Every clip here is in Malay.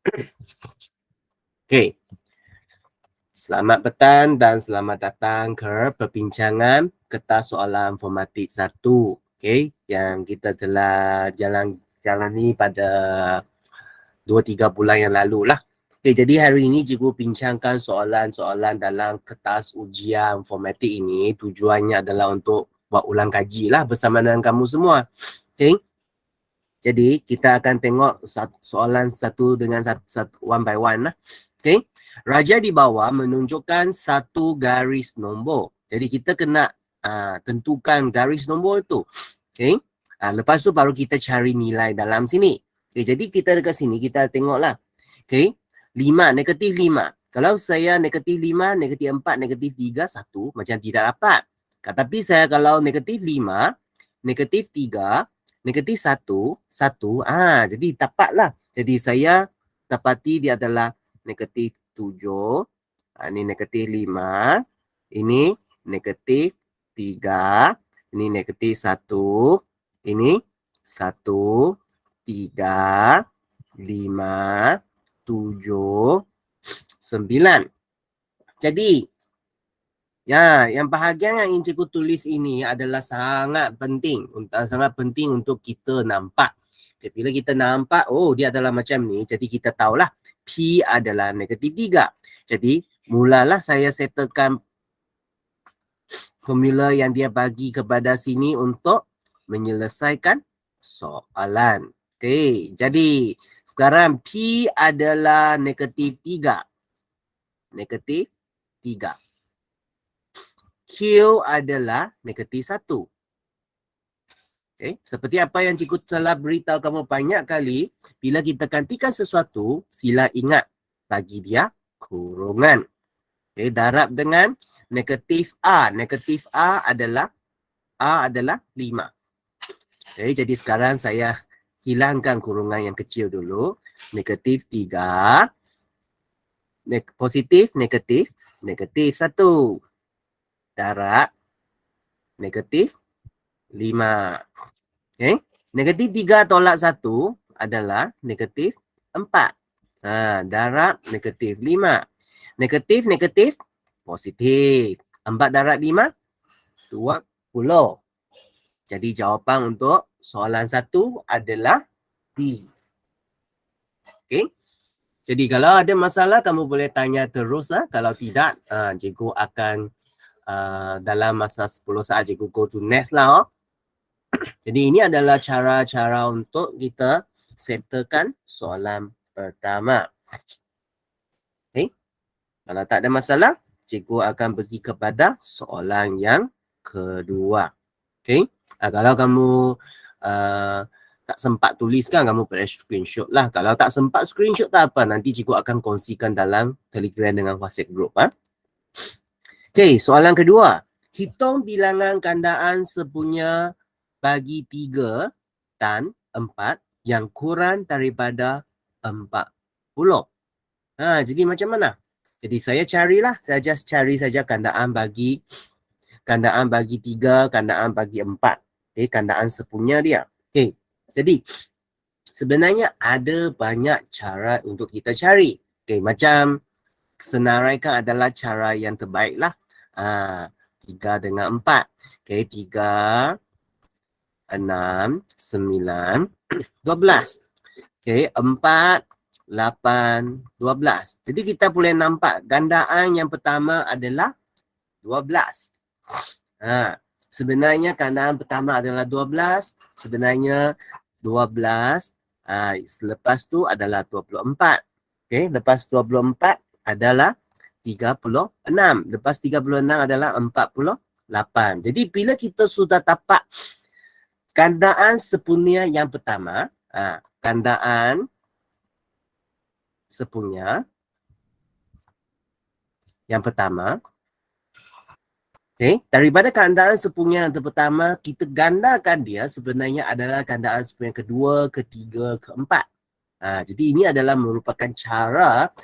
Okey. Selamat petang dan selamat datang ke perbincangan kertas soalan formatik 1. Okey, yang kita telah jalani pada 2-3 bulan yang lalu lah. Okey, jadi hari ini cikgu bincangkan soalan-soalan dalam kertas ujian formatik ini. Tujuannya adalah untuk buat ulang kaji lah bersama dengan kamu semua. Okey. Jadi kita akan tengok soalan satu dengan satu one by one lah. Okey. Raja di bawah menunjukkan satu garis nombor. Jadi kita kena tentukan garis nombor itu. Okey. Lepas tu baru kita cari nilai dalam sini. Okay, jadi kita dekat sini kita tengoklah. Okey. 5, negatif 5. Kalau saya negatif 5, negatif 4, negatif 3, 1 macam tidak dapat. Tapi saya kalau negatif 5, negatif 3, negatif 1, 1, jadi dapatlah. Jadi saya dapati dia adalah negatif 7, ini negatif 5, ini negatif 3, ini negatif 1, ini 1, 3, 5, 7, 9. Jadi, yang bahagian yang ingin cikgu tulis ini adalah sangat penting untuk kita nampak. Okay, bila kita nampak, oh dia adalah macam ni, jadi kita tahulah P adalah negatif 3. Jadi, mulalah saya settlekan formula yang dia bagi kepada sini untuk menyelesaikan soalan. Okey, jadi sekarang P adalah negatif 3. Negatif 3. Q adalah negatif 1. Okay. Seperti apa yang cikgu telah beritahu kamu banyak kali, bila kita gantikan sesuatu, sila ingat bagi dia kurungan. Okay. Darab dengan negatif A. Negatif A adalah 5. Okay. Jadi sekarang saya hilangkan kurungan yang kecil dulu. Negatif 3. Positif, negatif, negatif 1. Darab negatif 5. Okay. Negatif 3 tolak 1 adalah negatif 4. Darab negatif 5. Negatif, negatif, positif. 4 darab 5, 20. Jadi jawapan untuk soalan 1 adalah B. Okay. Jadi kalau ada masalah, kamu boleh tanya terus. Kalau tidak, cikgu akan dalam masa 10 saat cikgu go to next lah. Jadi ini adalah cara-cara untuk kita settlekan soalan pertama. Okay. Kalau tak ada masalah, cikgu akan pergi kepada soalan yang kedua. Okay. Kalau kamu tak sempat tuliskan, kamu boleh screenshot lah. Kalau tak sempat screenshot tak apa, nanti cikgu akan kongsikan dalam Telegram dengan WhatsApp group. Okay, soalan kedua. Hitung bilangan gandaan sepunya bagi 3 dan 4 yang kurang daripada 40. Jadi macam mana? Jadi saya carilah, saya just cari saja gandaan bagi 3, gandaan bagi 4. Okay, gandaan sepunya dia. Okay, jadi sebenarnya ada banyak cara untuk kita cari. Okay, macam senaraikan adalah cara yang terbaik lah. 3 dengan 4. Okay, 3, 6, 9, 12. Okay, 4, 8, 12. Jadi kita boleh nampak gandaan yang pertama adalah 12. Sebenarnya gandaan pertama adalah 12. Sebenarnya 12 selepas tu adalah 24. Okay, lepas 24 adalah 36. Lepas 36 adalah 48. Jadi bila kita sudah dapat gandaan sepunya yang pertama, gandaan sepunya yang pertama, okay, daripada gandaan sepunya yang pertama, kita gandakan dia sebenarnya adalah gandaan sepunya kedua, ketiga, keempat. Jadi ini adalah merupakan cara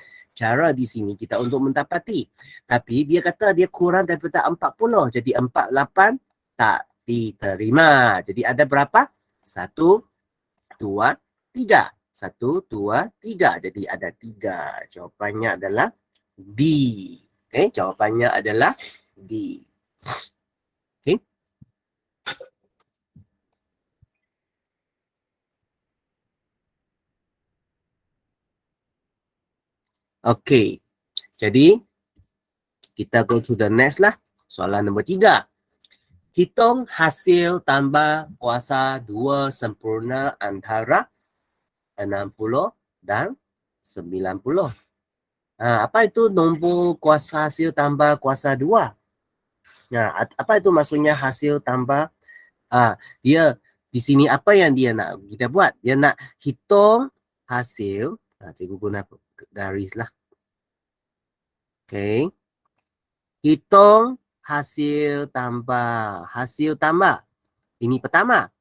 di sini kita untuk mendapati. Tapi dia kata dia kurang daripada 40. Jadi 48 tak diterima. Jadi ada berapa? 1, 2, 3. 1, 2, 3. Jadi ada 3. Jawapannya adalah D. Okay, jawapannya adalah D. Okay. Okay. Jadi, kita go to the next lah. Soalan nombor 3. Hitung hasil tambah kuasa 2 sempurna antara 60 dan 90. Apa itu nombor kuasa hasil tambah kuasa 2? Apa itu maksudnya hasil tambah? Dia di sini apa yang dia nak kita buat? Dia nak hitung hasil. Cikgu guna garis lah. Okay. Hitung hasil tambah. Hasil tambah. Ini pertama.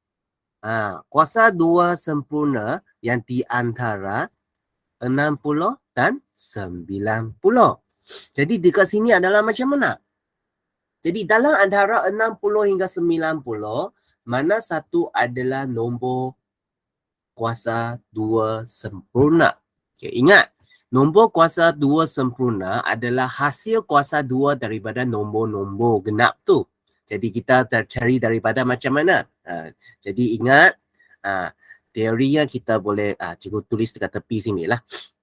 Kuasa 2 sempurna yang di antara 60 dan 90. Jadi dekat sini adalah macam mana? Jadi dalam antara 60 hingga 90, mana satu adalah nombor kuasa 2 sempurna? Okay, ingat, nombor kuasa 2 sempurna adalah hasil kuasa 2 daripada nombor-nombor genap tu. Jadi kita tercari daripada macam mana? Jadi ingat, teorinya kita boleh, cikgu tulis dekat tepi sini lah.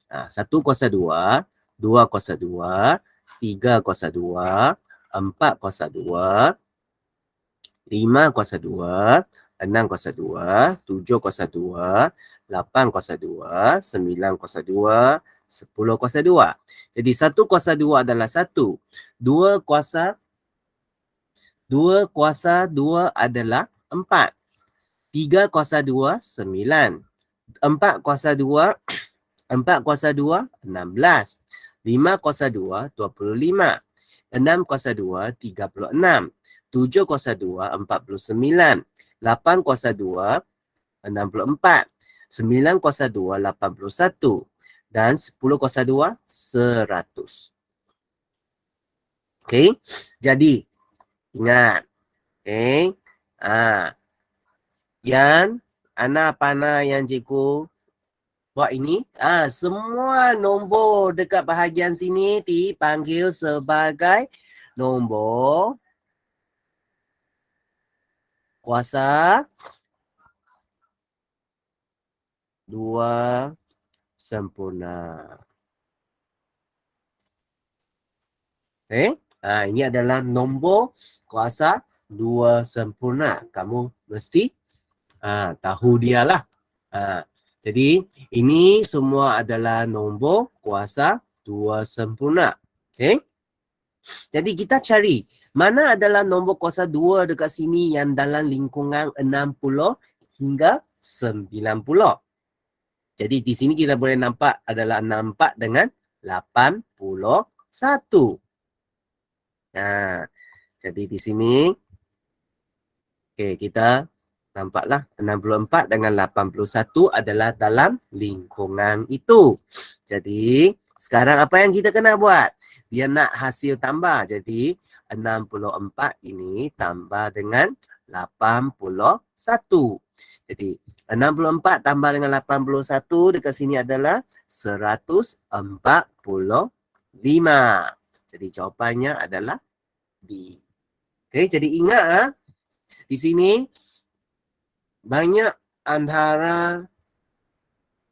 1 kuasa 2, 2 kuasa 2, 3 kuasa 2, 4 kuasa 2, 5 kuasa 2, 6 kuasa 2, 7 kuasa 2, 8 kuasa 2, 9 kuasa 2, 10 kuasa 2. Jadi 1 kuasa 2 adalah 1. 2 kuasa 2 adalah 4. 3 kuasa 2, 9. 4 kuasa 2, 4 kuasa 2, 16. 5 kuasa 2, 25. 6 kuasa 2, 36. 7 kuasa 2, 49. 8 kuasa 2, 64. 9 kuasa 2, 81. Dan 10 kuasa 2, 100. Okay. Jadi, ingat. Okay. Yang ana yang cikgu buat ini, semua nombor dekat bahagian sini dipanggil sebagai nombor kuasa 2 sempurna. Ini adalah nombor kuasa 2 sempurna. Kamu mesti tahu dia lah. Jadi ini semua adalah nombor kuasa 2 sempurna. Okay? Jadi kita cari mana adalah nombor kuasa 2 dekat sini yang dalam lingkungan 60 hingga 90. Jadi di sini kita boleh nampak adalah 64 dengan 81. Jadi di sini kita nampaklah 64 dengan 81 adalah dalam lingkungan itu. Jadi sekarang apa yang kita kena buat? Dia nak hasil tambah. Jadi 64 ini tambah dengan 81. Jadi 64 tambah dengan 81 dekat sini adalah 145. Jadi jawapannya adalah B. Okay, jadi ingat di sini banyak antara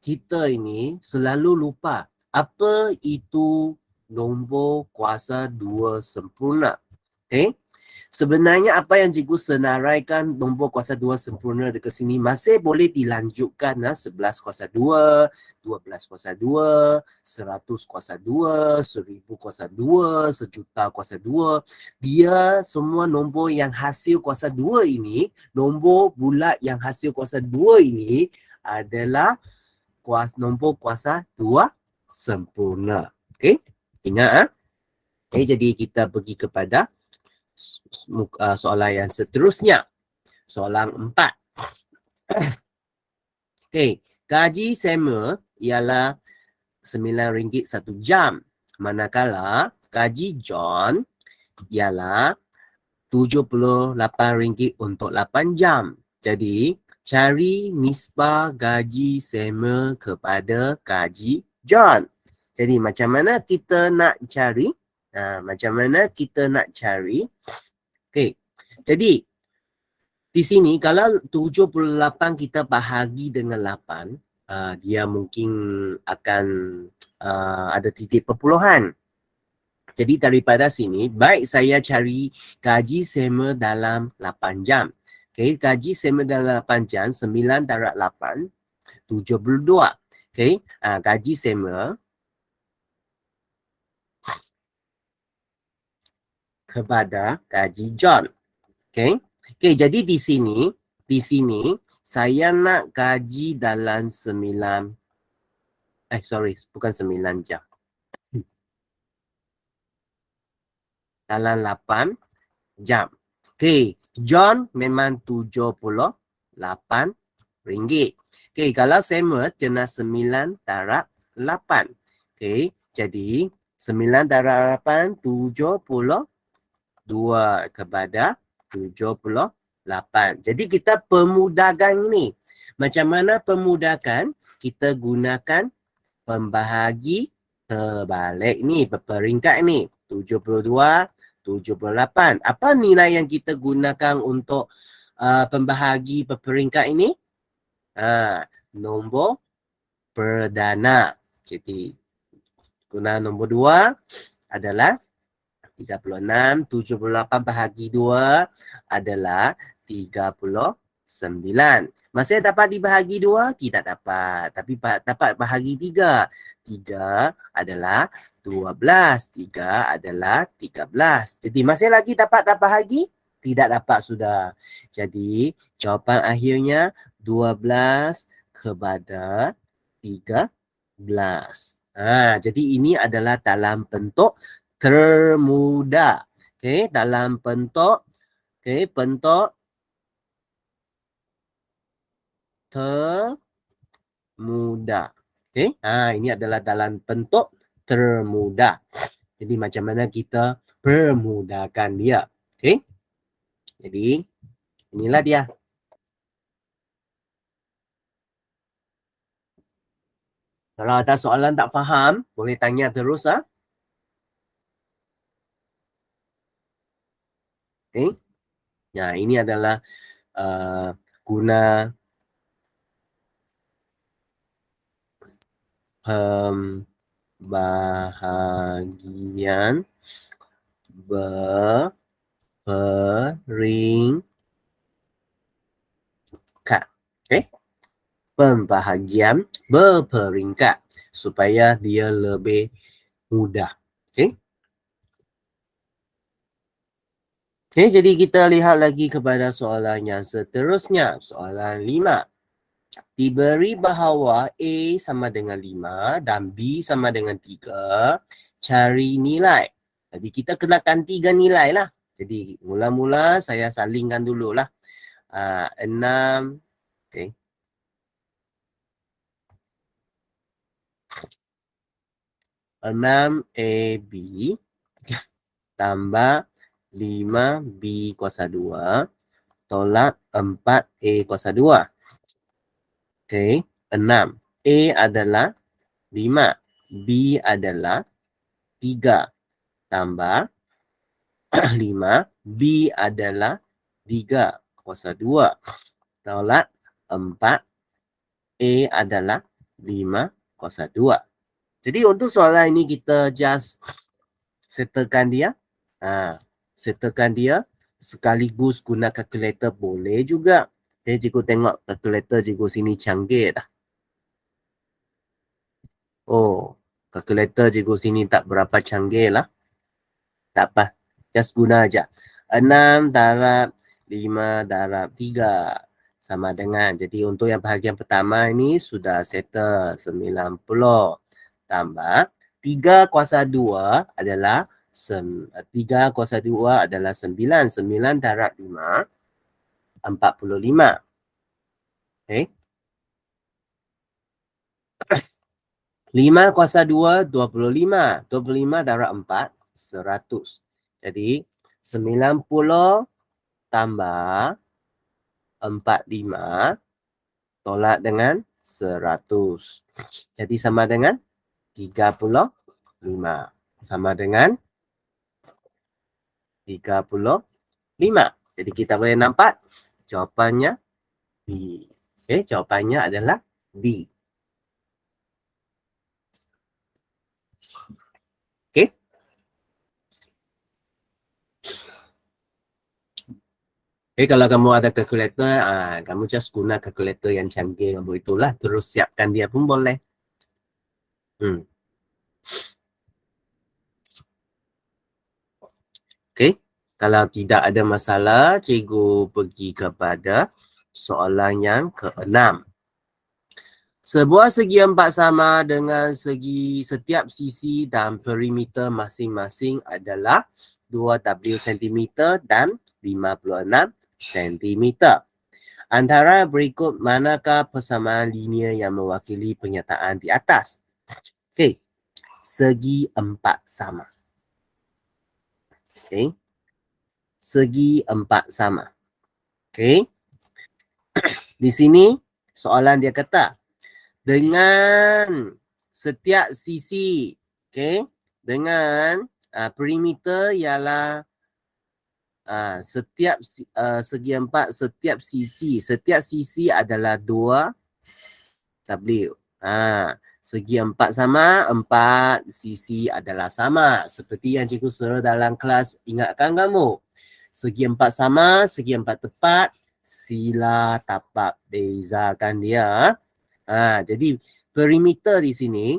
kita ini selalu lupa apa itu nombor kuasa 2 sempurna. Okay? Sebenarnya apa yang cikgu senaraikan nombor kuasa 2 sempurna dekat sini masih boleh dilanjutkan 11 kuasa 2, 12 kuasa 2, 100 kuasa 2, 1000 kuasa 2, sejuta kuasa 2. Dia semua nombor yang hasil kuasa 2 ini, nombor bulat yang hasil kuasa 2 ini adalah nombor kuasa 2 sempurna. Okay? Ingat. Okay, jadi kita pergi kepada soalan yang seterusnya. Soalan 4. Okay, gaji Samuel ialah RM9 1 jam. Manakala gaji John ialah RM78 untuk 8 jam. Jadi, Cari nisbah gaji Samuel kepada gaji John. Jadi macam mana kita nak cari? Macam mana kita nak cari? Okey. Jadi di sini kalau 78 kita bahagi dengan 8, dia mungkin akan ada titik perpuluhan. Jadi daripada sini, baik saya cari gaji Samuel dalam 8 jam. Okay, gaji Samuel dalam 8 jam, 9 darab 8, 72. Okay, gaji Samuel kepada gaji John. Okay, jadi di sini saya nak gaji dalam 9, bukan 9 jam. Dalam 8 jam. Okay, John memang 78 ringgit. Okay, kalau Samuel kena 9 darab 8. Okay, jadi 9 darab 8, 72 kepada 78. Jadi kita pemudahkan ini. Macam mana pemudahkan? Kita gunakan pembahagi terbalik ni, peringkat ni. 72, 78. Apa nilai yang kita gunakan untuk pembahagi peringkat ini? Nombor perdana. Jadi guna nombor 2 adalah 36, 78 bahagi 2 adalah 39. Masih dapat dibahagi 2? Tidak dapat. Tapi dapat bahagi 3. 3 adalah 12. 3 adalah 13. Jadi masih lagi dapat bahagi? Tidak dapat sudah. Jadi jawapan akhirnya 12 kepada 13. Jadi ini adalah dalam bentuk termudah. Okey, dalam bentuk bentuk termudah. Okey, ini adalah dalam bentuk termudah. Jadi macam mana kita permudahkan dia. Okey. Jadi inilah dia. Kalau ada soalan tak faham, boleh tanya terus Okey. Ya, ini adalah guna pembahagian berperingkat. Okey. Pembahagian berperingkat supaya dia lebih mudah. Okey. Okay, jadi kita lihat lagi kepada soalan yang seterusnya. Soalan 5. Diberi bahawa A sama dengan 5 dan B sama dengan 3. Cari nilai. Jadi kita kenakan 3 nilai lah. Jadi mula-mula saya salingkan dululah. 6. Okay. 6 AB tambah 5B kuasa 2 tolak 4A kuasa 2. Okey, 6. A adalah 5. B adalah 3. Tambah 5. B adalah 3 kuasa 2. Tolak 4. A adalah 5 kuasa 2. Jadi untuk soalan ini kita just settlekan dia. Settlekan dia sekaligus guna kalkulator boleh juga. Cikgu tengok kalkulator cikgu sini canggih dah. Oh, kalkulator cikgu sini tak berapa canggih lah. Tak apa, just guna aja. 6 darab 5 darab 3 sama dengan. Jadi untuk yang bahagian pertama ini sudah settle 90 tambah 3 kuasa 2 adalah 3 kuasa 2 adalah 9. 9 darab 5 45. Okay. 5 kuasa 2, 25. 25 darab 4, 100. Jadi 90 tambah 45 tolak dengan 100. Jadi sama dengan 35. Sama dengan 35. Jadi kita boleh nampak jawapannya B. Okay, jawapannya adalah B. Okay. Okay, kalau kamu ada kalkulator, kamu just guna kalkulator yang canggih kamu itulah. Terus siapkan dia pun boleh. Okay. Kalau tidak ada masalah, cikgu pergi kepada soalan yang ke-6. Sebuah segi empat sama dengan setiap sisi dan perimeter masing-masing adalah 2W cm dan 56 cm. Antara berikut manakah persamaan linear yang mewakili pernyataan di atas? Okey. Segi empat sama. Okey. Segi empat sama. Okey. Di sini soalan dia kata dengan setiap sisi, okey, dengan perimeter ialah segi empat setiap sisi adalah 2W. Segi empat sama, 4 sisi adalah sama. Seperti yang cikgu suruh dalam kelas, ingatkan kamu. Segi empat sama, segi empat tepat, sila tapak bezakan dia. Jadi perimeter di sini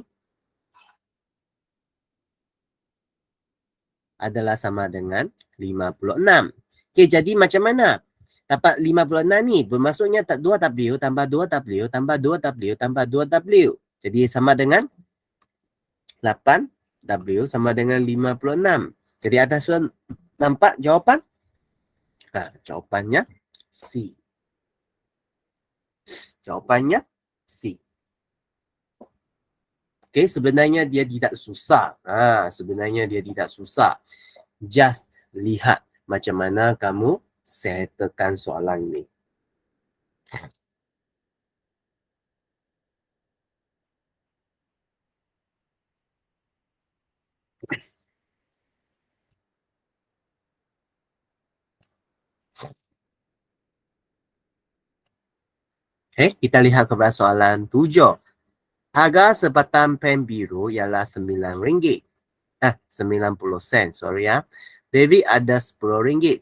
adalah sama dengan 56. Okey, jadi macam mana? Dapat 56 ni bermaksudnya 2W tambah 2W tambah 2W tambah 2W. Jadi sama dengan 8W sama dengan 56. Jadi ada soal nampak jawapan? Jawapannya C. Jawapannya C. Okey, sebenarnya dia tidak susah. Sebenarnya dia tidak susah. Just lihat macam mana kamu settlekan soalan ini. Okay, kita lihat kepada soalan 7. Harga sebatang pen biru ialah RM9. 90 sen, sorry ya. David ada RM10.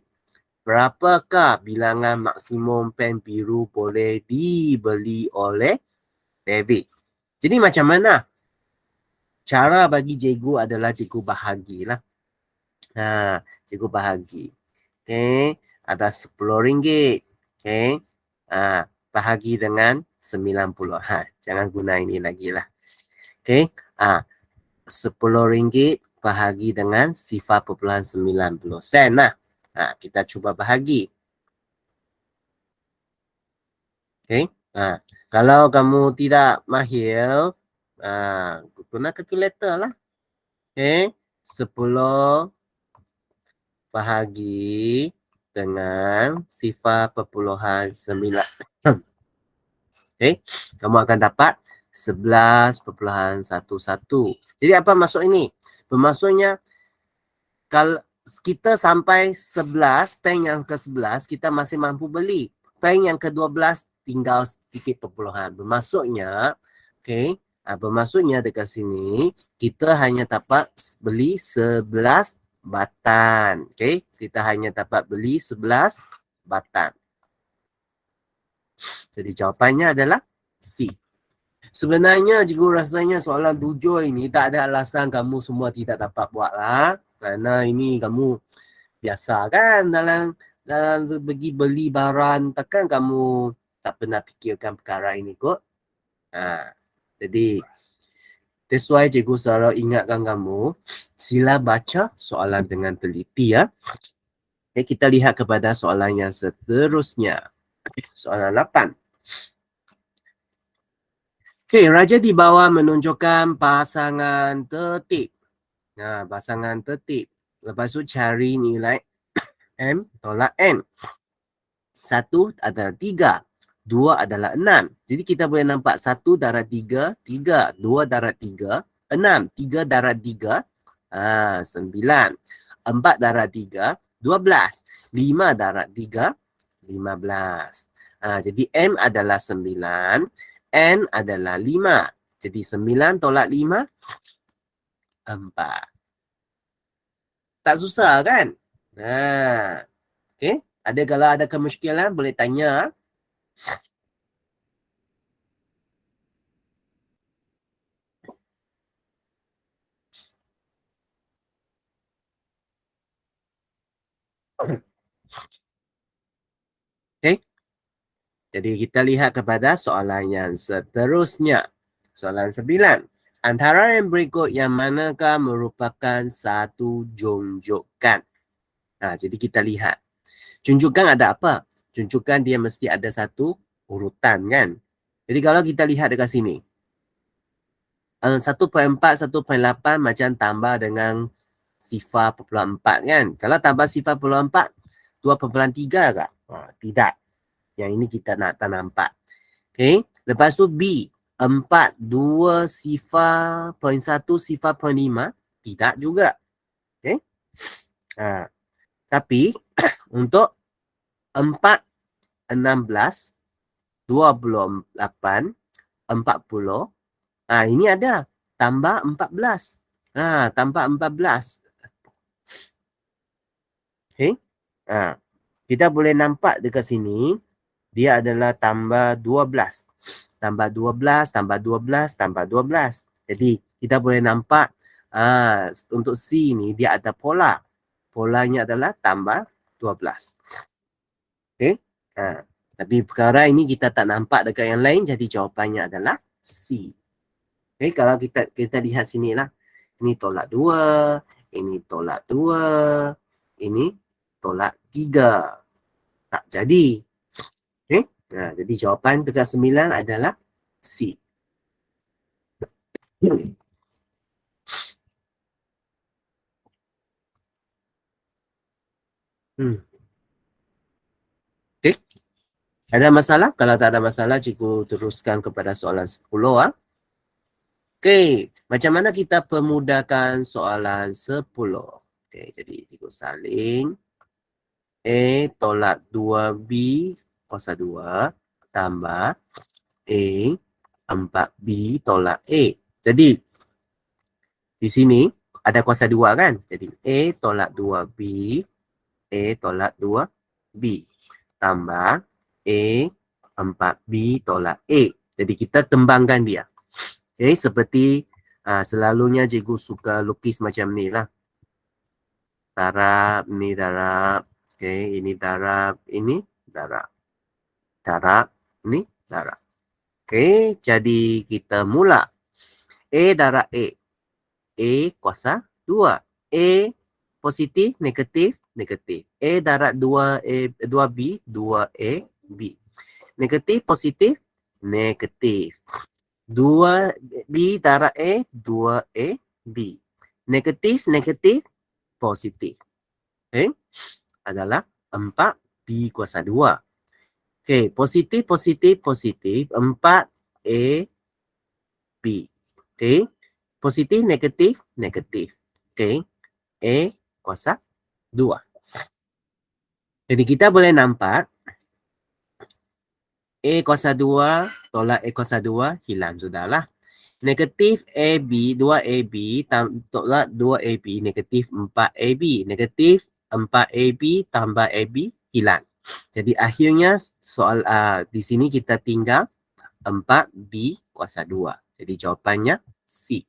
Berapakah bilangan maksimum pen biru boleh dibeli oleh David? Jadi macam mana? Cara bagi cikgu adalah cikgu bahagilah. Cikgu bahagi. Okay, ada RM10. Okay, bahagi dengan 90. Jangan guna ini lagi lah. Okay, RM10 bahagi dengan 0.90 sen lah. Kita cuba bahagi. Okay, kalau kamu tidak mahir, guna kalkulator lah. Okay, 10 bahagi dengan 0.9. Okay, kamu akan dapat 11.11. Jadi apa maksud ini? Bermaksudnya kalau kita sampai 11, pen yang ke-11 kita masih mampu beli. Pen yang ke-12 tinggal sedikit perpuluhan. Bermaksudnya, okay, bermaksudnya dekat sini kita hanya dapat beli 11 batan. Okay, kita hanya dapat beli 11 batan. Jadi jawapannya adalah C. Sebenarnya cikgu rasanya soalan 7 ini tak ada alasan kamu semua tidak dapat buat lah. Kerana ini kamu biasa kan dalam pergi beli barang, takkan kamu tak pernah fikirkan perkara ini kot. Jadi that's why cikgu selalu ingatkan kamu, sila baca soalan dengan teliti ya. Okay, kita lihat kepada soalan yang seterusnya. Soalan 8. Okay, raja di bawah menunjukkan pasangan tertib. Pasangan tertib. Lepas tu cari nilai M tolak N. 1 adalah 3. 2 adalah 6. Jadi kita boleh nampak 1 darab 3, 3. 2 darab 3, 6. 3 darab 3, 9. 4 darab 3, 12. 5 darab 3, 15. Jadi M adalah 9, N adalah 5. Jadi 9 tolak 5, 4. Tak susah kan? Okay. Kalau ada kemusykilan boleh tanya. Okay. Jadi kita lihat kepada soalan yang seterusnya. Soalan 9. Antara yang berikut yang manakah merupakan satu junjukan? Jadi kita lihat. Junjukan ada apa? Junjukan dia mesti ada satu urutan kan? Jadi kalau kita lihat dekat sini. 1.4, 1.8 macam tambah dengan sifar 0.4 kan? Kalau tambah sifar 0.4, 2.3 kah? Tidak. Yang ini kita nak tak nampak. Okay. Lepas tu B. 4, 2, sifar 0.1, sifar 0.5. Tidak juga. Okay. Tapi untuk 4, 16, 28, 40. Ini ada. Tambah 14. Tambah 14. Okay. Kita boleh nampak dekat sini. Dia adalah tambah 12. Tambah 12, tambah 12, tambah 12. Jadi, kita boleh nampak untuk C ni dia ada pola. Polanya adalah tambah 12. Okay. Tapi perkara ini kita tak nampak dekat yang lain. Jadi, jawapannya adalah C. Okay. Kalau kita lihat sini lah. Ini tolak 2. Ini tolak 2. Ini tolak 3. Tak jadi. Okay. Jadi jawapan dekat 9 adalah C. Okay. Ada masalah? Kalau tak ada masalah, cikgu teruskan kepada soalan 10. Okay. Macam mana kita permudahkan soalan 10? Okay. Jadi cikgu salin. A tolak 2B kuasa 2 tambah A 4B tolak A. Jadi, di sini ada kuasa 2 kan? Jadi, A tolak 2B, A tolak 2B. Tambah A 4B tolak A. Jadi, kita tembangkan dia. Okay, seperti selalunya cikgu suka lukis macam ni lah. Darab, ni darab. Okay, ini darab, ini darab. Darab, ni darab. Okay, jadi kita mula. A darab A. A kuasa 2. A positif, negatif, negatif. A darab 2B, 2A, B. Negatif, positif, negatif. 2B darab A, 2A, B. Negatif, negatif, positif. Okay. Adalah 4B kuasa 2. Okay. Positif, positif, positif. 4A, B. Okay. Positif, negatif, negatif. Okay. A kuasa 2. Jadi kita boleh nampak A kuasa 2 tolak A kuasa 2 hilang sudahlah. Negatif AB, 2AB tolak 2AB, negatif 4AB. Negatif 4AB tambah AB hilang. Jadi akhirnya soal di sini kita tinggal 4B kuasa 2. Jadi jawapannya C.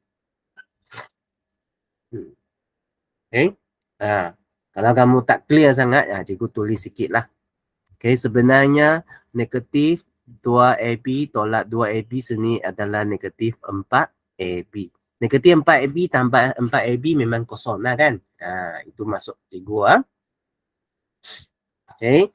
Okay. Kalau kamu tak clear sangat, cikgu tulis sikit lah. Okay, sebenarnya negatif 2AB tolak 2AB sini adalah negatif 4AB. Negatif 4AB tambah 4AB memang kosong lah kan. Itu masuk cikgu. Okay.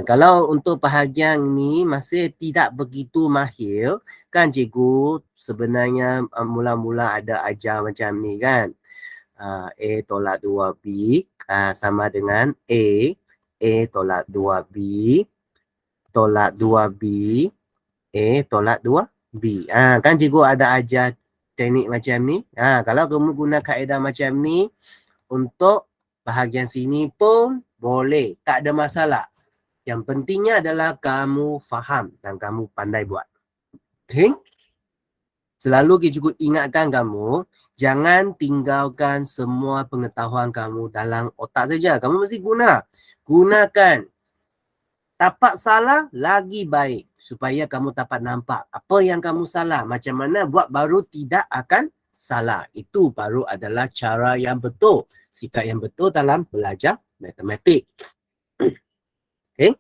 Kalau untuk bahagian ni masih tidak begitu mahir, kan cikgu sebenarnya mula-mula ada ajar macam ni kan. A tolak 2B sama dengan A tolak 2B tolak 2B, A tolak 2B. Kan cikgu ada ajar teknik macam ni. Kalau kamu guna kaedah macam ni, untuk bahagian sini pun boleh. Tak ada masalah. Yang pentingnya adalah kamu faham dan kamu pandai buat. Okay? Selalu cikgu ingatkan kamu, jangan tinggalkan semua pengetahuan kamu dalam otak saja. Kamu mesti guna. Gunakan. Tapak salah lagi baik. Supaya kamu dapat nampak apa yang kamu salah. Macam mana buat baru tidak akan salah. Itu baru adalah cara yang betul. Sikap yang betul dalam belajar matematik. Okay?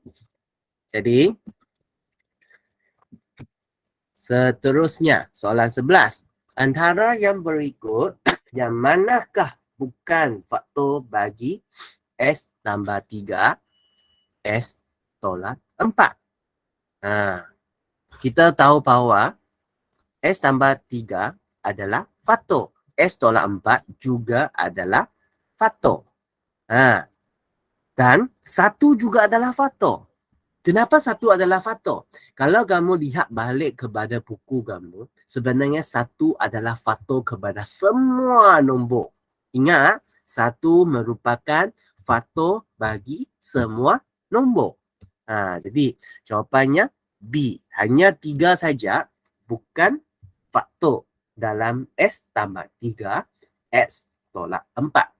Jadi, seterusnya, soalan 11. Antara yang berikut, yang manakah bukan faktor bagi S tambah 3, S tolak 4? Kita tahu bahawa S tambah 3 adalah faktor. S tolak 4 juga adalah faktor. Dan 1 juga adalah faktor. Kenapa 1 adalah faktor? Kalau kamu lihat balik kepada buku kamu, sebenarnya 1 adalah faktor kepada semua nombor. Ingat, 1 merupakan faktor bagi semua nombor. Jadi jawapannya B. Hanya 3 saja, bukan faktor dalam S tambah 3, S tolak 4.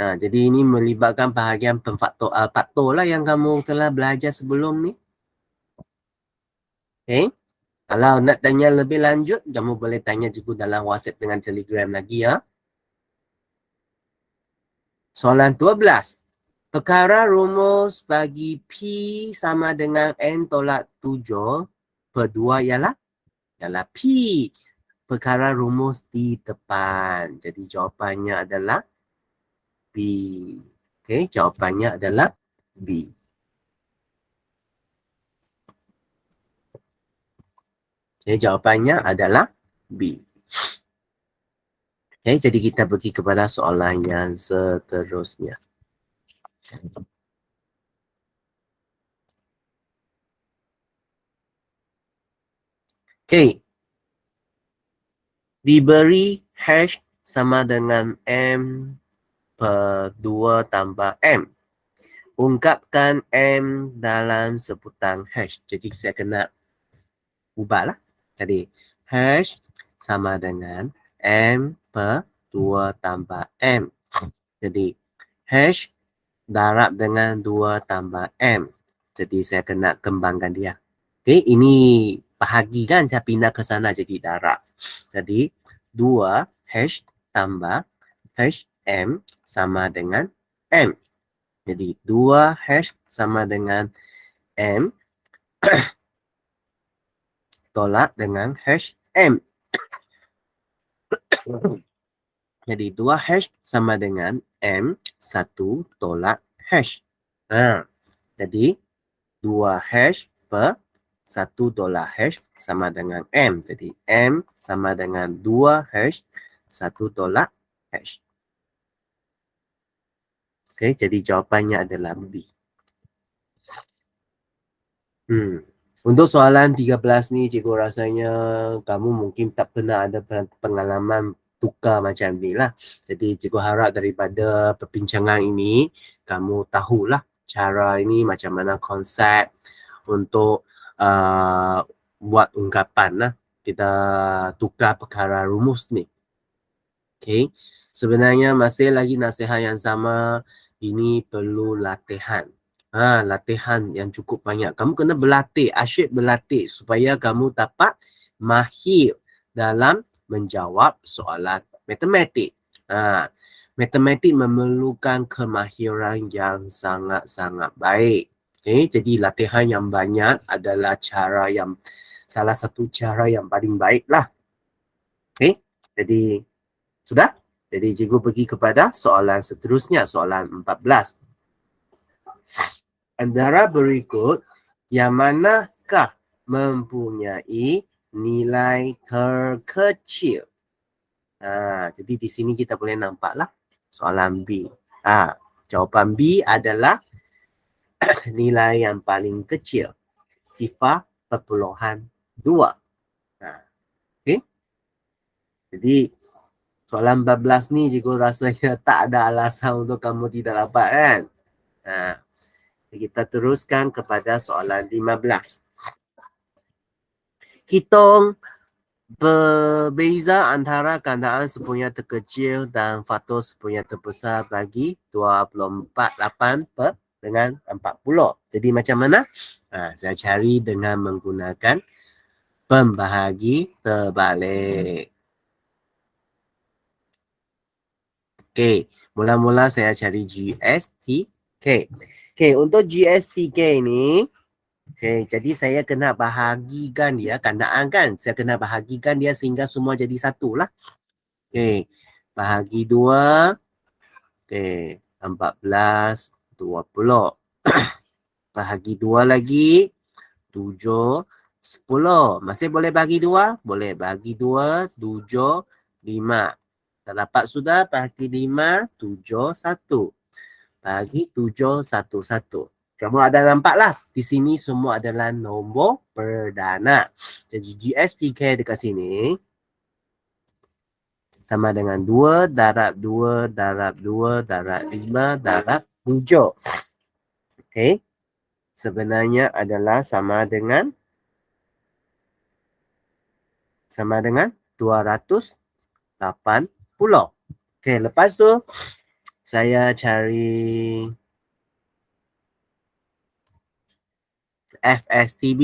Jadi ini melibatkan bahagian faktor lah yang kamu telah belajar sebelum ni. Okay. Kalau nak tanya lebih lanjut, kamu boleh tanya juga dalam WhatsApp dengan Telegram lagi ya. Soalan 12. Perkara rumus bagi P sama dengan N tolak 7 per 2 ialah P. Perkara rumus di depan. Jadi jawapannya adalah B. Okay, jawapannya adalah B. Okay, jawapannya adalah B. Okay, jadi kita pergi kepada soalan yang seterusnya. Okay. Diberi hash sama dengan M per 2 tambah M. Ungkapkan M dalam sebutan hash. Jadi saya kena ubahlah. Jadi hash sama dengan M per 2 tambah M. Jadi hash darab dengan 2 tambah M. Jadi saya kena kembangkan dia. Okay, ini bahagi kan, saya pindah ke sana jadi darab. Jadi 2 hash tambah hash M sama dengan M. Jadi 2 hash sama dengan M tolak dengan hash M. Jadi 2 hash sama dengan M 1 tolak hash. Jadi 2 hash per 1 tolak hash sama dengan M. Jadi M sama dengan 2 hash 1 tolak hash. Okay, jadi jawapannya adalah B. Untuk soalan 13 ni, cikgu rasanya kamu mungkin tak pernah ada pengalaman tukar macam ni lah. Jadi cikgu harap daripada perbincangan ini, kamu tahulah cara ini macam mana konsep untuk buat ungkapan lah. Kita tukar perkara rumus ni. Okay. Sebenarnya masih lagi nasihat yang sama, ini perlu latihan. Latihan yang cukup banyak. Kamu kena berlatih, asyik berlatih supaya kamu dapat mahir dalam menjawab soalan matematik. Matematik memerlukan kemahiran yang sangat-sangat baik. Okay, jadi latihan yang banyak adalah salah satu cara yang paling baik lah. Okay, jadi sudah? Jadi cikgu pergi kepada soalan seterusnya, soalan 14. Antara berikut, yang manakah mempunyai nilai terkecil? Jadi di sini kita boleh nampaklah soalan B. Jawapan B adalah nilai yang paling kecil. 0.2. Nah, okay. Jadi soalan 14 ni cikgu rasanya tak ada alasan untuk kamu tidak dapat kan. Nah, kita teruskan kepada soalan 15. Hitung berbeza antara kandaan sepunya terkecil dan faktor sepunya terbesar bagi 24/8 dengan 40. Jadi macam mana? Saya cari dengan menggunakan pembahagi terbalik. Okey, mula-mula saya cari GSTK. Okey, untuk GSTK ni, okey, jadi saya kena bahagikan dia, kandaan kan? Saya kena bahagikan dia sehingga semua jadi satu lah. Okey, bahagi 2. Okey, 14, 20. Bahagi 2 lagi, 7, 10. Masih boleh bagi 2? Boleh bagi 2, 7, 5. Tak dapat sudah, bagi 5, 7, 1. Bagi 7, 1, 1. Kamu ada nampak lah. Di sini semua adalah nombor perdana. Jadi GSTK dekat sini sama dengan 2 darab 2 darab 2 darab 5 darab 7. Okey. Sebenarnya adalah sama dengan 280. Okey, lepas tu saya cari FSTB,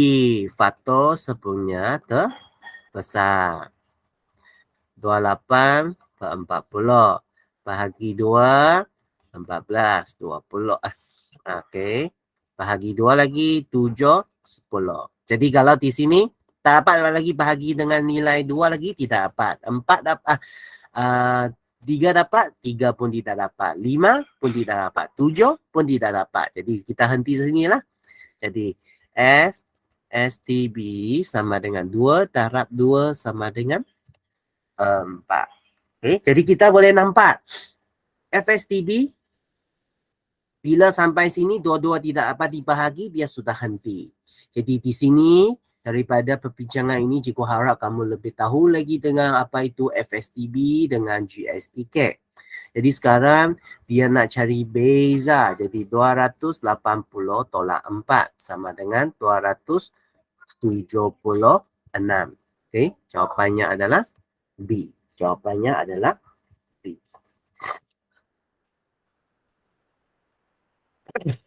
faktor sepunya terbesar. 28/40 bahagi 2, 14, 20. Okey. Bahagi 2 lagi, 7, 10. Jadi kalau di sini tak dapat lagi bahagi dengan nilai 2 lagi, tidak dapat. 4 dapat, 3 dapat, 3 pun tidak dapat. 5 pun tidak dapat. 7 pun tidak dapat. Jadi kita henti sinilah. Jadi FSTB sama dengan 2 darab 2 sama dengan 4. Okay, jadi kita boleh nampak FSTB bila sampai sini dua-dua tidak dapat dibahagi, dia sudah henti. Jadi di sini daripada perbincangan ini cikgu harap kamu lebih tahu lagi dengan apa itu FSTB dengan GSTK. Jadi sekarang dia nak cari beza. Jadi 280 tolak 4 sama dengan 276. Okey, jawapannya adalah B. Jawapannya adalah B. Okey.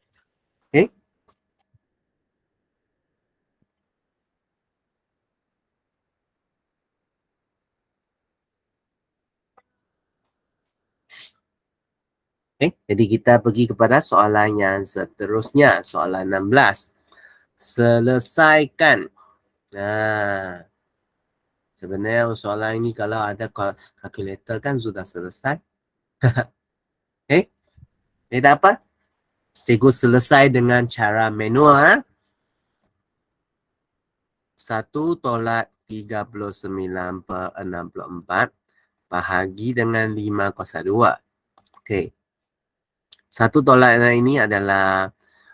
Okay. Jadi kita pergi kepada soalan yang seterusnya. Soalan 16. Selesaikan. Sebenarnya soalan ini kalau ada kalkulator kan sudah selesai. Okay. Jadi apa? Cikgu selesai dengan cara manual. 1 tolak 39/64 bahagi dengan 5 kuasa 2. Okay. 1 tolak ini adalah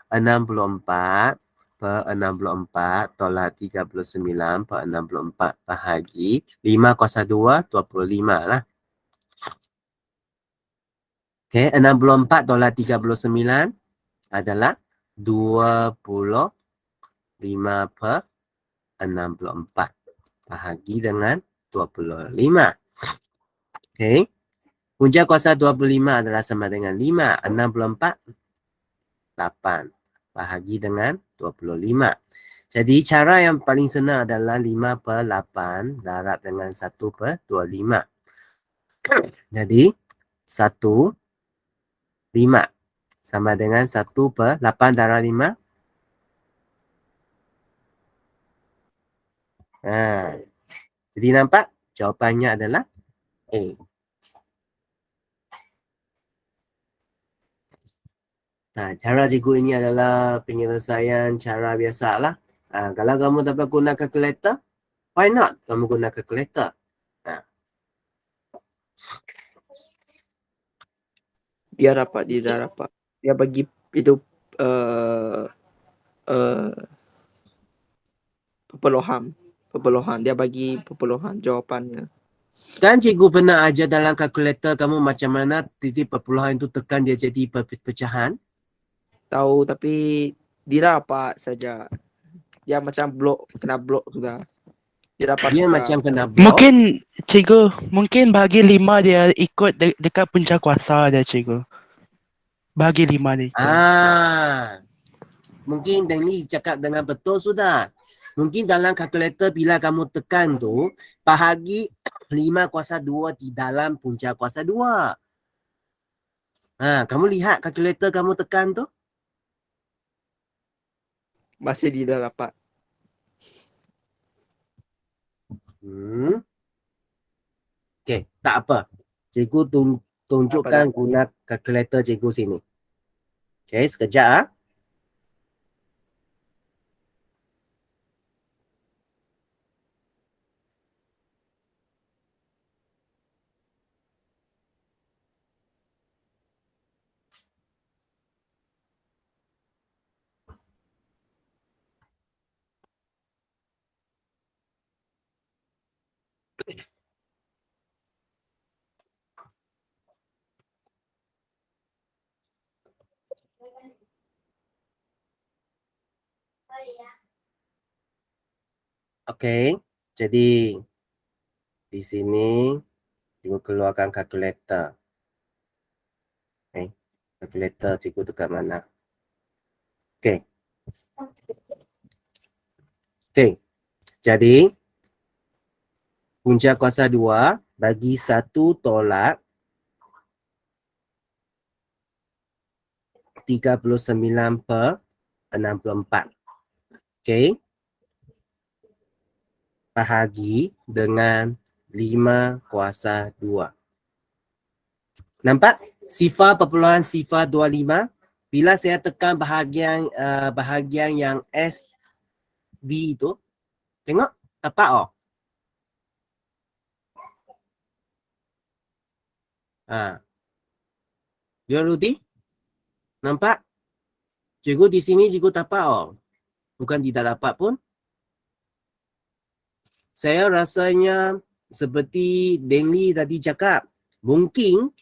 64/64 tolak 39/64 bahagi 5 kuasa 2, 25 lah. Okay, 64 tolak 39 adalah 25/64 bahagi dengan 25. Okay. Punca kuasa 25 adalah sama dengan 5. 64, 8 bahagi dengan 25. Jadi cara yang paling senang adalah 5/8 darab dengan 1/25. Jadi 1, 5 sama dengan 1/8 darab 5. Jadi nampak jawapannya adalah A. Cara cikgu ini adalah penyelesaian cara biasa lah. Kalau kamu dapat guna kalkulator, why not kamu guna kalkulator? Dia dapat. Dia bagi itu perpuluhan. Dia bagi perpuluhan jawapannya. Kan cikgu pernah ajar dalam kalkulator kamu macam mana titik perpuluhan itu tekan dia jadi pecahan? Tahu, tapi dia dapat saja. Dia macam kena blok sudah. Dia dapat Dia tukar. macam kena blok. Mungkin bagi 5 dia ikut dekat punca kuasa dia cikgu. Bagi 5 dia ikut. Mungkin Danny cakap dengan betul sudah. Mungkin dalam kalkulator bila kamu tekan tu, bahagi 5 kuasa 2 di dalam punca kuasa 2. Kamu lihat kalkulator kamu tekan tu? Masih dia dapat. Okey, tak apa. Cikgu tunjukkan guna kalkulator cikgu sini. Okey, sekejap ah. Okey, jadi di sini cikgu keluarkan kalkulator. Okey, kalkulator cikgu dekat mana? Okey. Okey. Jadi punca kuasa 2 bagi 1 tolak 39/64. Okey. Bahagi dengan 5 kuasa 2. Nampak? Sifar perpuluhan sifar 25. Bila saya tekan bahagian yang SV itu, tengok, tapak oh. Dia Rudy? Nampak? Cikgu di sini cikgu tapak oh. Bukan tidak dapat pun. Saya rasanya seperti Denny tadi cakap. Mungkin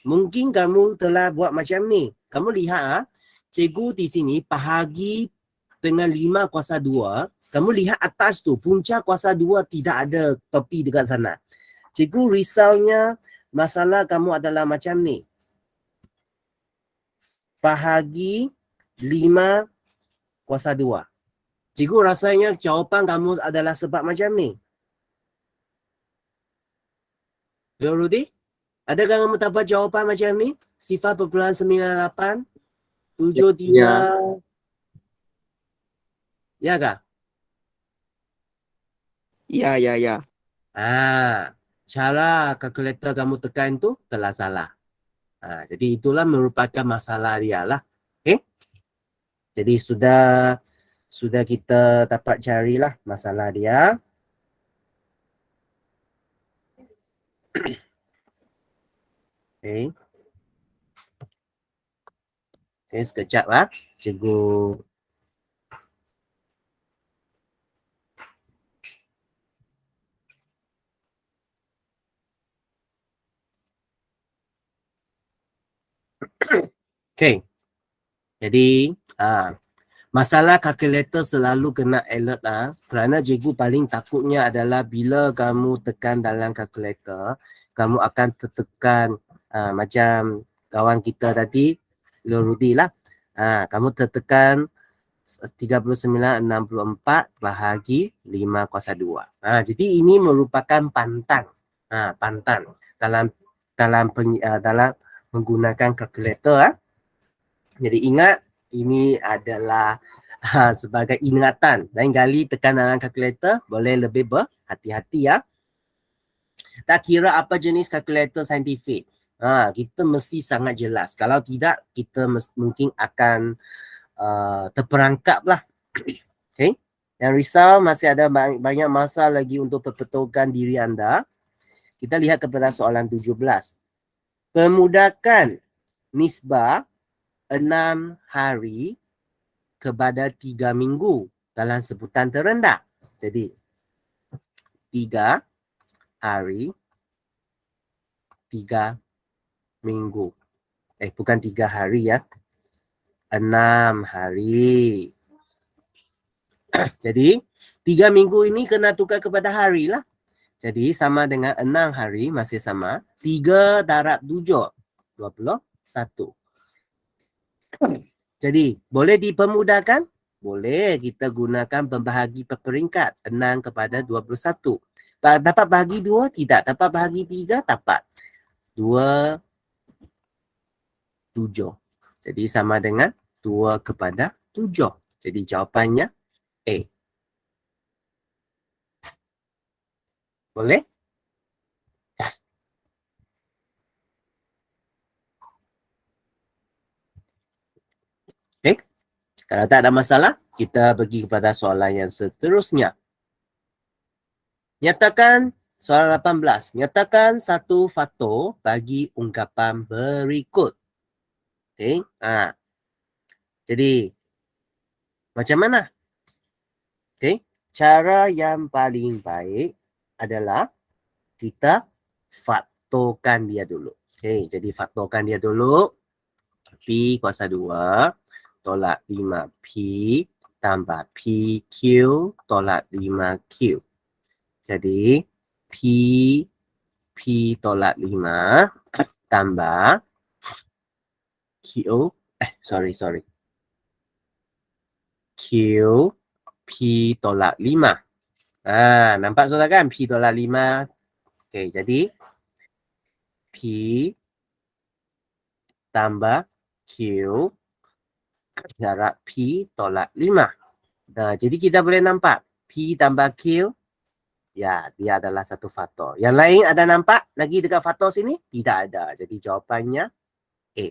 kamu telah buat macam ni. Kamu lihat cikgu di sini bahagi dengan 5 kuasa 2. Kamu lihat atas tu, punca kuasa 2 tidak ada topi dekat sana. Cikgu risaunya masalah kamu adalah macam ni. Bahagi 5 kuasa 2. Cikgu rasanya jawapan kamu adalah sebab macam ni. Rudy? Adakah kamu dapat jawapan macam ni? Sifar perpuluhan 98, 73. Ya kah? Ya. Cara kalkulator kamu tekan tu telah salah. Jadi itulah merupakan masalah dia lah. Okay? Jadi sudah kita dapat carilah masalah dia. Okay. Okay, sekejap lah. Cikgu okay. Jadi masalah kalkulator selalu kena alert kerana cikgu paling takutnya adalah bila kamu tekan dalam kalkulator, kamu akan tertekan macam kawan kita tadi, Rudy lah. Kamu tertekan 39/64 bahagi 5 kuasa 2. Jadi ini merupakan pantan. Pantan dalam menggunakan kalkulator. Jadi ingat, ini adalah sebagai ingatan. Lain kali tekan dalam kalkulator, boleh lebih berhati-hati ya. Tak kira apa jenis kalkulator saintifik. Kita mesti sangat jelas. Kalau tidak, kita mungkin akan terperangkap lah. Okay. Yang risau masih ada banyak masa lagi untuk perbetulkan diri anda. Kita lihat kepada soalan 17. Permudahkan nisbah 6 hari kepada 3 minggu dalam sebutan terendah. Jadi 3 hari 3 minggu. Bukan 3 hari ya. 6 hari. Jadi 3 minggu ini kena tukar kepada hari lah. Jadi sama dengan 6 hari masih sama. 3 darab 7. 21. Jadi boleh dipermudahkan? Boleh, kita gunakan pembahagi peringkat 6 kepada 21. Dapat bahagi 2? Tidak. Dapat bahagi 3? Dapat. 2, 7. Jadi sama dengan 2 kepada 7. Jadi jawapannya A. Boleh? Kalau tak ada masalah, kita pergi kepada soalan yang seterusnya. Nyatakan soalan 18. Nyatakan satu faktor bagi ungkapan berikut. Jadi macam mana? Cara yang paling baik adalah kita faktorkan dia dulu. Jadi faktorkan dia dulu. P kuasa 2 tolak 5P tambah PQ tolak 5Q. Jadi P tolak 5 tambah Q, Q P tolak 5. Nampak sudah kan? P tolak 5. Jadi P tambah Q darab P tolak 5. Jadi kita boleh nampak P tambah Q, ya, dia adalah satu faktor. Yang lain ada nampak lagi dekat faktor sini? Tidak ada. Jadi jawapannya A.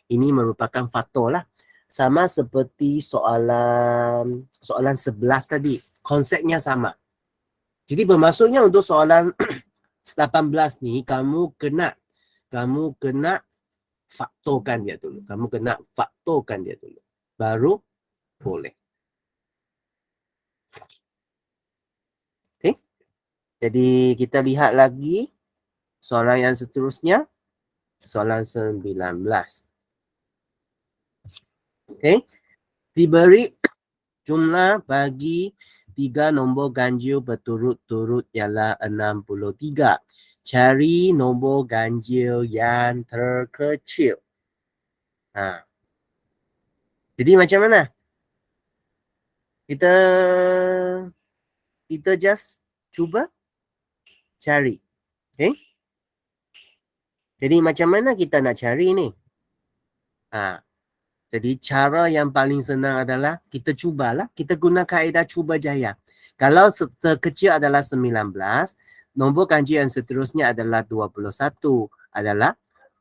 Ini merupakan faktor lah. Sama seperti soalan 11 tadi. Konsepnya sama. Jadi bermaksudnya untuk soalan 18 ni, kamu kena faktorkan dia dulu. Baru boleh. Jadi kita lihat lagi soalan yang seterusnya. Soalan 19. Diberi jumlah bagi 3 nombor ganjil berturut-turut ialah 63. Cari nombor ganjil yang terkecil. Jadi macam mana? Kita just cuba cari. Jadi macam mana kita nak cari ni? Jadi cara yang paling senang adalah kita cubalah. Kita guna kaedah cuba jaya. Kalau terkecil adalah 19, nombor ganjil yang seterusnya adalah 21, adalah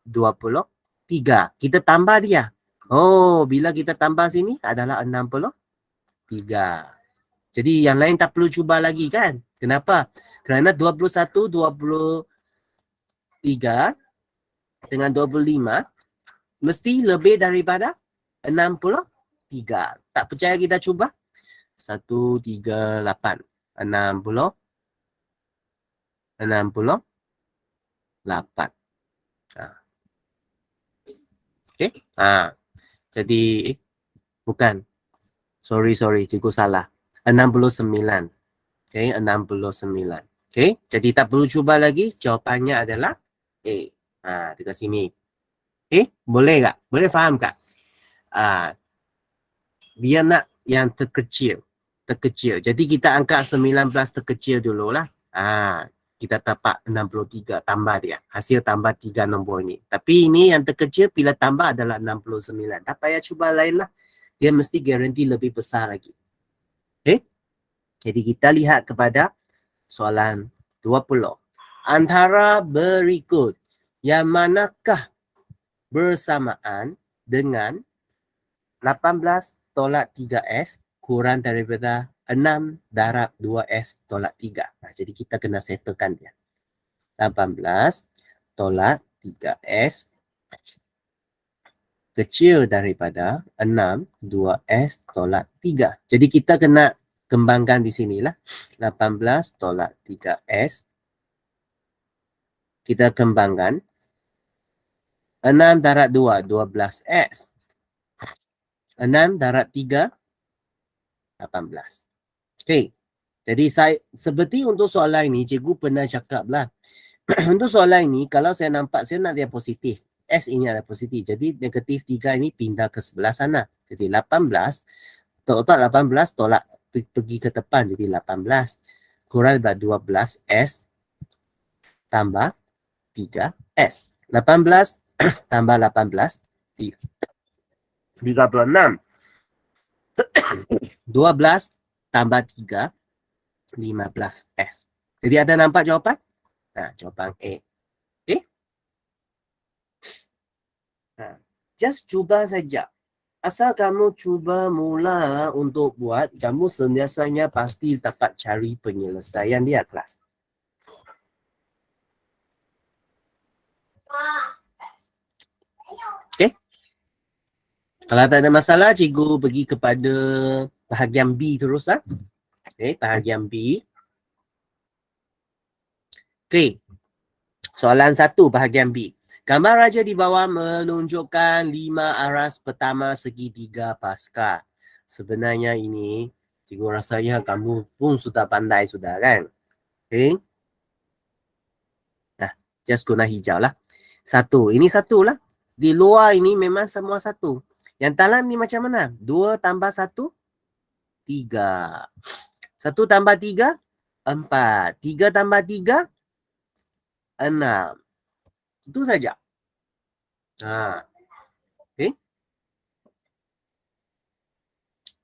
23. Kita tambah dia. Bila kita tambah sini adalah 63. Jadi yang lain tak perlu cuba lagi kan? Kenapa? Kerana 21, 23 dengan 25 mesti lebih daripada 63. Tak percaya kita cuba? 138. 68. Jadi bukan. Sorry, cikgu salah. 69. 69. Jadi tak perlu cuba lagi. Jawapannya adalah A. Dekat sini. Boleh tak? Boleh faham tak? Dia nak yang terkecil. Jadi kita angkat 19 terkecil dulu lah. Kita dapat 63, tambah dia. Hasil tambah 3 nombor ni. Tapi ini yang terkecil bila tambah adalah 69. Tak payah cuba lain lah. Dia mesti garanti lebih besar lagi. Jadi kita lihat kepada soalan 20. Antara berikut, yang manakah bersamaan dengan 18 tolak 3S kurang daripada 6 darab 2S tolak 3. Jadi kita kena settlekan dia. 18 tolak 3S kecil daripada 6, 2S tolak 3. Jadi kita kena kembangkan di sinilah. 18 tolak 3S. Kita kembangkan. 6 darab 2, 12S. 6 darab 3, 18. Okey. Jadi seperti untuk soalan ini, cikgu pernah cakap lah. Untuk soalan ini, kalau saya nampak, saya nak dia positif. S ini ada positif. Jadi negatif 3 ini pindah ke sebelah sana. Jadi 18, total 18 tolak pergi ke depan. Jadi 18. Kurang daripada 12S tambah 3S. 18 tambah 18, 36. 12 tambah 3, 15S. Jadi ada nampak jawapan? Nah, jawapan A. Okay? Nah, just cuba saja. Asal kamu cuba mula untuk buat, kamu sentiasanya pasti dapat cari penyelesaian dia, kelas. Okay? Kalau tak ada masalah, cikgu pergi kepada bahagian B terus lah. Okay, bahagian B. Okay. Soalan 1 bahagian B. Gambar raja di bawah menunjukkan 5 aras pertama segitiga Pascal. Sebenarnya ini, cikgu rasanya kamu pun sudah pandai sudah kan? Okay. Nah, just guna hijau lah. 1. Ini 1 lah. Di luar ini memang semua 1. Yang dalam ni macam mana? 2 tambah 1, 3. 1 tambah 3, 4. 3 tambah 3, 6. Itu saja. Ha. Okay.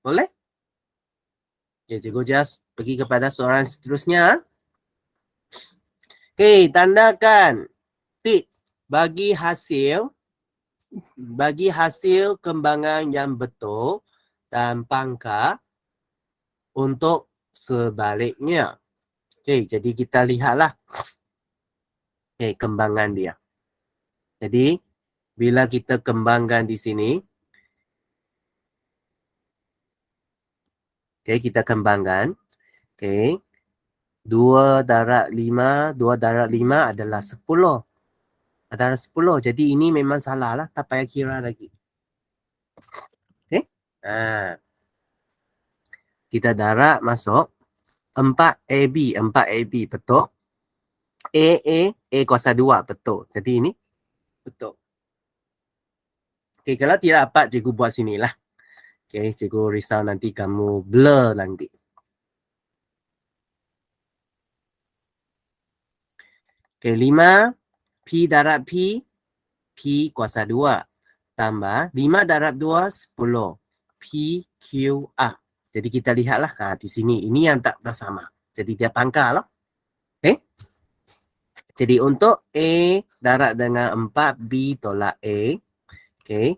Boleh? Okay, cikgu just pergi kepada soalan seterusnya. Okay, tandakan tik bagi hasil kembangan yang betul dan pangkal untuk sebaliknya. Okay, jadi kita lihatlah. Okay, kembangan dia. Jadi, bila kita kembangkan di sini, okay, kita kembangkan. Okay, 2 darab 5 adalah 10. Adalah 10. Jadi ini memang salah lah. Tak payah kira lagi. Okay. Kita darab masuk. 4AB. 4AB betul. A kuasa 2 betul. Jadi ini betul. Okay, kalau tidak dapat cikgu buat sinilah. Okay, cikgu risau nanti kamu blur nanti. Okay, 5 P darab P kuasa 2 tambah 5 darab 2, 10. PQR. Jadi kita lihatlah. Di sini. Ini yang tak sama. Jadi dia pangkal lah. Okay. Jadi untuk A darab dengan 4, B tolak A. Okay.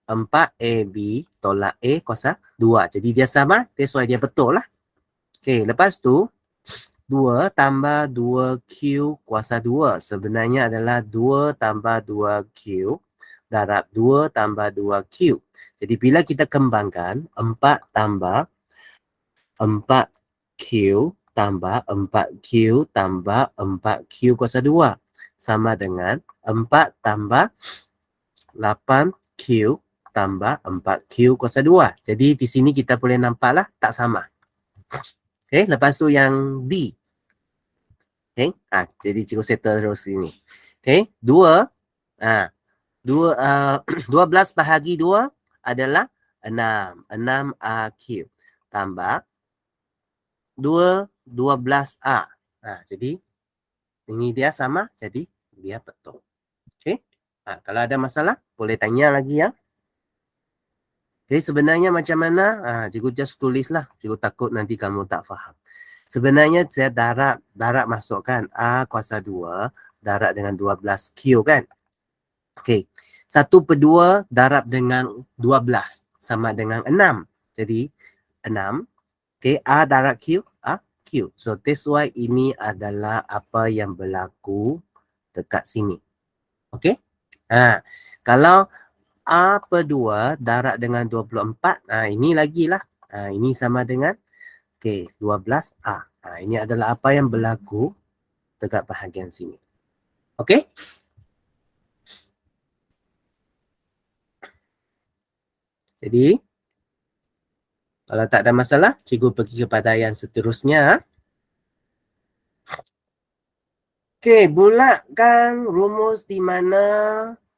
4AB tolak A kuasa 2. Jadi dia sama. That's why dia betul lah. Okay. Lepas tu. 2 tambah 2Q kuasa 2. Sebenarnya adalah 2 tambah 2Q darab 2 tambah 2Q. Jadi bila kita kembangkan 4 tambah 4Q tambah 4Q tambah 4Q kuasa 2. Sama dengan 4 tambah 8Q tambah 4Q kuasa 2. Jadi di sini kita boleh nampaklah tak sama. Okay, lepas tu yang D. Okay, jadi cikgu settle terus ini. Okay, 2. 12 bahagi 2 adalah 6. 6AQ. Tambah 2, 12A. Jadi ini dia sama, jadi dia betul. Okay, kalau ada masalah, boleh tanya lagi ya. Okay, sebenarnya macam mana? Cikgu just tulislah. Cikgu takut nanti kamu tak faham. Sebenarnya saya darab masukkan A kuasa 2 darab dengan 12Q kan? Okey. 1/2 darab dengan 12 sama dengan 6. Jadi 6. Okey, A darab Q, A Q. So that's why ini adalah apa yang berlaku dekat sini. Okey? Kalau A per 2 darab dengan 24. Ini lagi lah. Ini sama dengan 12A. Ini adalah apa yang berlaku dekat bahagian sini. Okey? Jadi, kalau tak ada masalah, cikgu pergi kepada yang seterusnya. Okey, bulatkan rumus di mana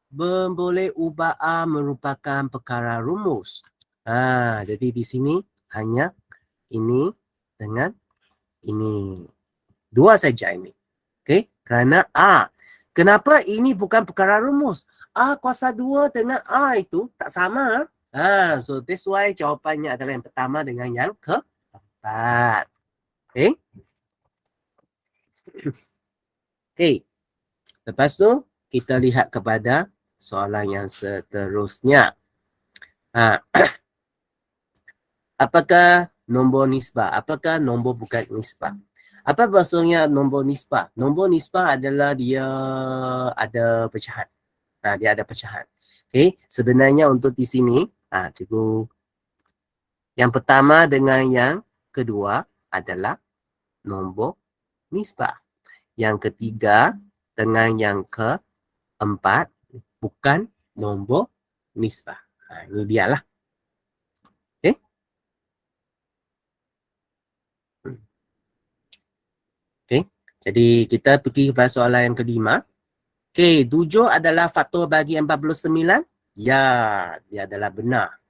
boleh ubah A merupakan perkara rumus. Jadi di sini hanya ini dengan ini. Dua saja ini. Okey, kerana A. Kenapa ini bukan perkara rumus? A kuasa 2 dengan A itu tak sama. So that's why jawapannya adalah yang pertama dengan yang keempat. Okey? Okey. Lepas tu, kita lihat kepada soalan yang seterusnya. Apakah nombor nisbah? Apakah nombor bukan nisbah? Apa maksudnya nombor nisbah? Nombor nisbah adalah dia ada pecahan. Dia ada pecahan. Okey, sebenarnya untuk di sini, cikgu yang pertama dengan yang kedua adalah nombor nisbah. Yang ketiga dengan yang keempat bukan nombor nisbah. Ini dia lah. Okey. Okey. Jadi kita pergi kepada soalan yang kelima. Okey, 7 adalah faktor bagi 49? Ya, dia adalah benar.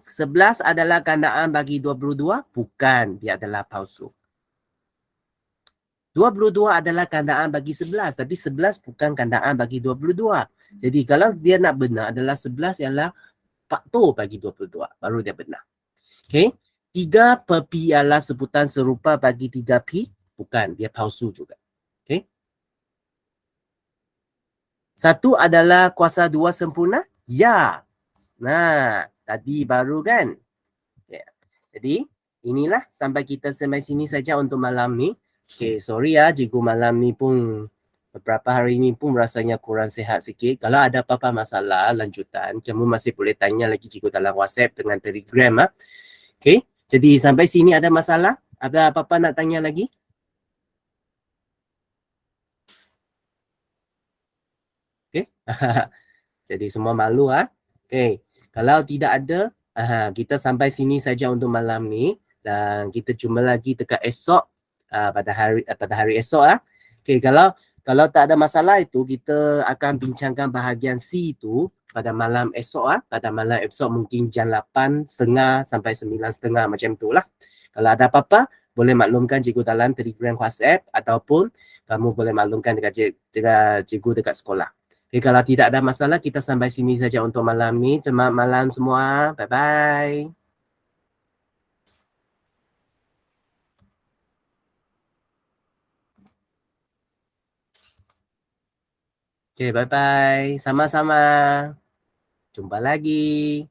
11 adalah gandaan bagi 22? Bukan, dia adalah palsu. 22 adalah gandaan bagi 11, tapi 11 bukan gandaan bagi 22. Jadi kalau dia nak benar adalah 11 ialah faktor bagi 22, baru dia benar. Okey, 3 per P ialah sebutan serupa bagi 3P? Bukan, dia palsu juga. Okey. 1 adalah kuasa 2 sempurna? Ya. Tadi baru kan? Ya. Jadi, inilah sampai kita sampai sini saja untuk malam ni. Okay, sorry ya, cikgu malam ni pun beberapa hari ni pun rasanya kurang sihat sikit. Kalau ada apa-apa masalah lanjutan, kamu masih boleh tanya lagi cikgu dalam WhatsApp dengan Telegram. Okay, jadi sampai sini ada masalah? Ada apa-apa nak tanya lagi? Okay. Jadi semua malu Okay. Kalau tidak ada, kita sampai sini saja untuk malam ni dan kita jumpa lagi dekat esok pada hari esok Okay, kalau tak ada masalah itu kita akan bincangkan bahagian C itu pada malam esok pada malam esok mungkin jam 8.30 sampai 9.30 macam itulah. Kalau ada apa-apa boleh maklumkan cikgu dalam Telegram WhatsApp ataupun kamu boleh maklumkan dekat cikgu dekat sekolah. Okay, kalau tidak ada masalah, kita sampai sini saja untuk malam ni. Selamat malam semua. Bye-bye. Okay, bye-bye. Sama-sama. Jumpa lagi.